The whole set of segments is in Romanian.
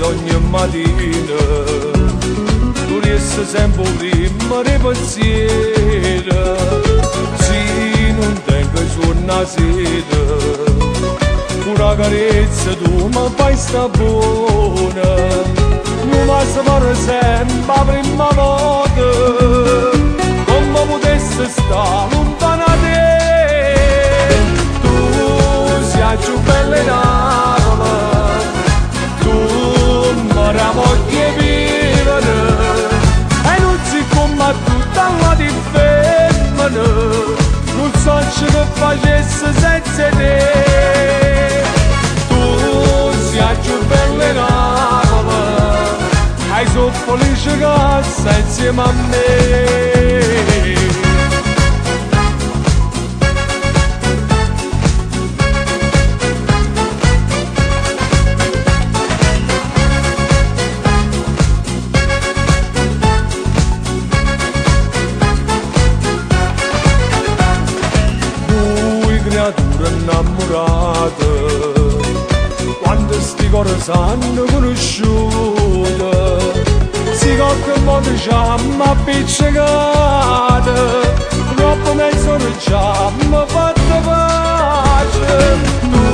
ogni mattina, tu riesci sempre prima di pensiero, se non tengo suona sera, una carezza tu mi fai sta buona, mi passa per sempre la prima volta, come potessi stare lontana da te, tu sei più bella in Napoli, tu mi ramogli vivere, e non si come tutta la di femmina, non so ciò che facessi senza te, tu sei più bella in Napoli, hai so felice che sei insieme a me. Creatura innamorata, quando sti cuori s'hanno conosciuto, si qualche modo ci hanno appiccicato, troppo ne sono già mi fatto pace, tu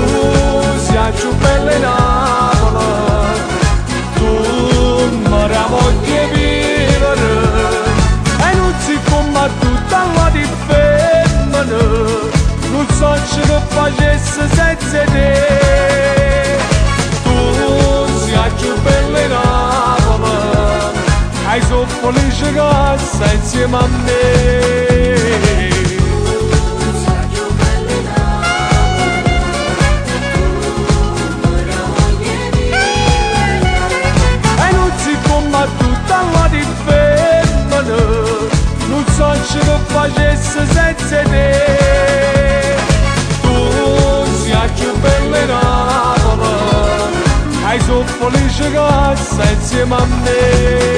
sei più bella in Napoli, tu mi ramogli vivere, e non si come tutta la di femmina, non so ciò che facessi senza te, tu sei più bella in Napoli, hai so felice che sei insieme a me. E non si come tutta la di femmina, non so ciò che facessi senza te, più bella in Napoli, hai so felice che sei insieme a me.